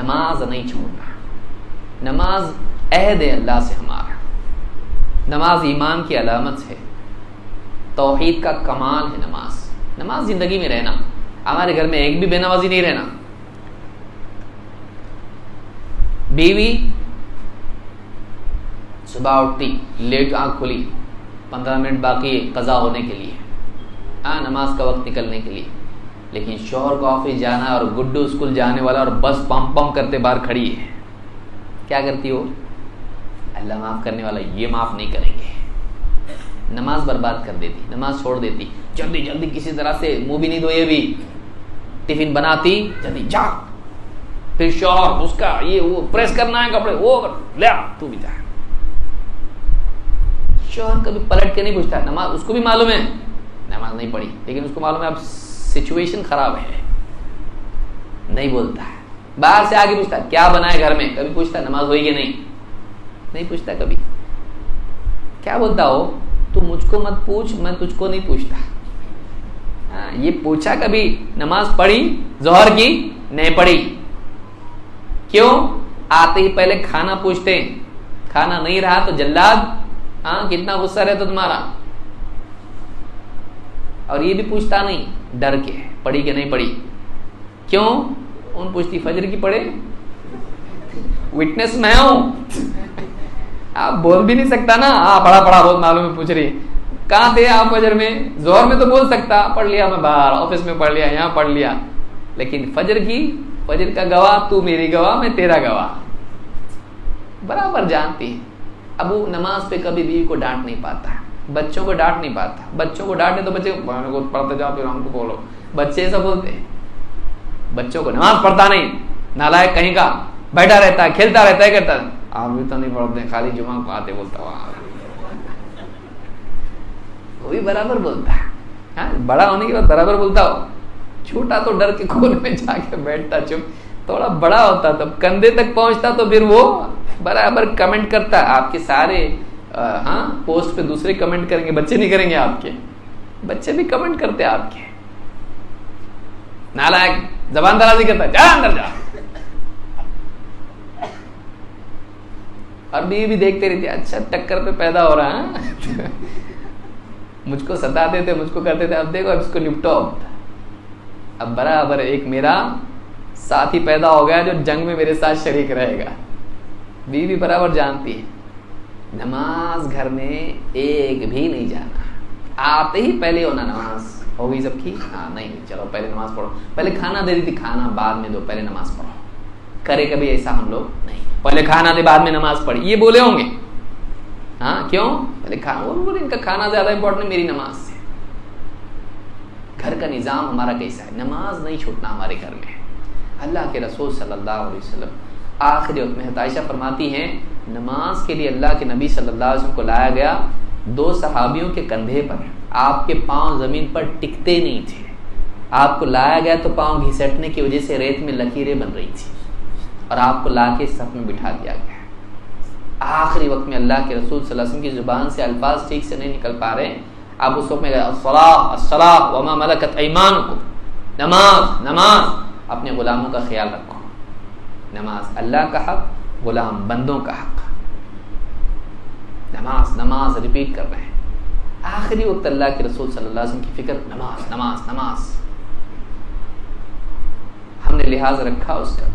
नमाज नहीं छोड़ना। नमाज अहद है अल्लाह से हमारा। नमाज ईमान की अलामत है, तौहीद का कमाल है नमाज। नमाज जिंदगी में रहना। हमारे घर में एक भी बेनमाजी नहीं रहना। बीवी सुबह उठती, लेट आंख खुली, 15 मिनट बाकी है कज़ा होने के लिए, नमाज का वक्त निकलने के लिए, लेकिन शौहर को ऑफिस जाना है और गुड्डू स्कूल जाने वाला और बस पम पम करते बाहर खड़ी है। क्या करती हो? अल्लाह माफ़ करने वाला, ये माफ़ नहीं करेंगे। नमाज बर्बाद कर देती, नमाज छोड़ देती, जल्दी जल्दी किसी तरह से मुंह भी नहीं धोए भी, टिफिन बनाती, जल्दी जा, फिर शौहर उसका ये वो प्रेस करना है कपड़े, वो कर, ले आ तू भी जा। शौहर कभी पलट के नहीं पूछता। नमाज उसको भी मालूम है नमाज नहीं पढ़ी, लेकिन उसको मालूम है अब सिचुएशन खराब है, नहीं बोलता है। बाहर से आगे पूछता क्या बना है घर में, कभी पूछता नमाज हुई कि नहीं पूछता कभी। क्या बोलता हो, तू मुझको मत पूछ, मैं तुझको नहीं पूछता। ये पूछा कभी नमाज पढ़ी जोहर की? नहीं पढ़ी। क्यों? आते ही पहले खाना पूछते, खाना नहीं रहा तो जल्लाद, कितना गुस्सा रहता तुम्हारा। और ये भी पूछता नहीं, डर के, पढ़ी कि नहीं पढ़ी। क्यों? उन पूछती फजर की पढ़े, विटनेस मैं हूं। आप बोल भी नहीं सकता ना, पढ़ा बहुत मालूम है, पूछ रही कहां थे आप फजर में? जोहर में तो बोल सकता, पढ़ लिया मैं बाहर ऑफिस में पढ़ लिया, यहां पढ़ लिया, लेकिन फजर की, फजर का गवाह तू मेरी गवाह, मैं तेरा गवाह। बराबर जानती है। अब वो नमाज पे कभी बीवी को डांट नहीं पाता, बच्चों को डांट नहीं पाता। बच्चों को डांटे तो बच्चे को पढ़ते जाओ, फिर हमको बोलो। बच्चे ऐसा बोलते हैं, बच्चों को नमाज पढ़ता नहीं, नालायक कहीं का, बैठा रहता है, खेलता रहता है, करता है। आप भी तो नहीं पढ़ते, खाली जुमा को आते बोलता वहां। वो भी बराबर बोलता है, बड़ा होने के बाद बराबर बोलता हो। छोटा तो डर के कोने में जाके बैठता चुप, थोड़ा बड़ा होता तब कंधे तक पहुंचता तो फिर वो बराबर कमेंट करता। आपके सारे पोस्ट पे दूसरे कमेंट करेंगे, बच्चे नहीं करेंगे आपके, बच्चे भी कमेंट करते आपके। नालायक, जबान दराजी करता है, जा अंदर जा। और बीवी भी देखते रहती, अच्छा टक्कर पे पैदा हो रहा है। मुझको सताते थे, मुझको करते थे, अब देखो अब इसको निपटो। अब बराबर एक मेरा साथी पैदा हो गया जो जंग में मेरे साथ शरीक रहेगा। बीवी बराबर जानती है नमाज घर में एक भी नहीं जाना। आते ही पहले होना, नमाज हो गई सबकी? नहीं, चलो पहले नमाज पढ़ो। पहले खाना दे दी थी, खाना बाद में दो, पहले नमाज पढ़ो। करे कभी ऐसा हम लोग? नहीं, पहले खाना दे बाद में नमाज पढ़ी, ये बोले होंगे। क्यों? पहले खाना, वो बोले इनका खाना ज्यादा इंपॉर्टेंट है मेरी नमाज से। घर का निजाम हमारा कैसा है? नमाज नहीं छूटना हमारे घर में। अल्लाह के रसूल सल्लल्लाहु अलैहि वसल्लम आखिरी वक्त में आयशा फरमाती हैं, नमाज के लिए अल्लाह के नबी सल्लल्लाहु अलैहि वसल्लम को लाया गया, दो सहाबियों के कंधे पर, आपके पांव जमीन पर टिकते नहीं थे। आपको लाया गया तो पांव घिसटने की वजह से रेत में लकीरें बन रही थी, और आपको लाके सफ में बिठा दिया गया। आखिरी वक्त में अल्लाह के रसूल सल्लल्लाहु अलैहि वसल्लम की जुबान से अल्फाज ठीक से नहीं निकल पा रहे, आप उस वक्त में अस्सलाह वमा मलकत ऐमानुकुम, नमाज नमाज, अपने गुलामों का ख्याल रखो। नमाज अल्लाह का हक, गुलाम बंदों का हक। नमाज नमाज रिपीट कर रहे हैं। आखिरी वक्त अल्लाह के रसूल सल्लल्लाहु अलैहि वसल्लम की फिक्र, नमाज नमाज नमाज। हमने लिहाज रखा उसका।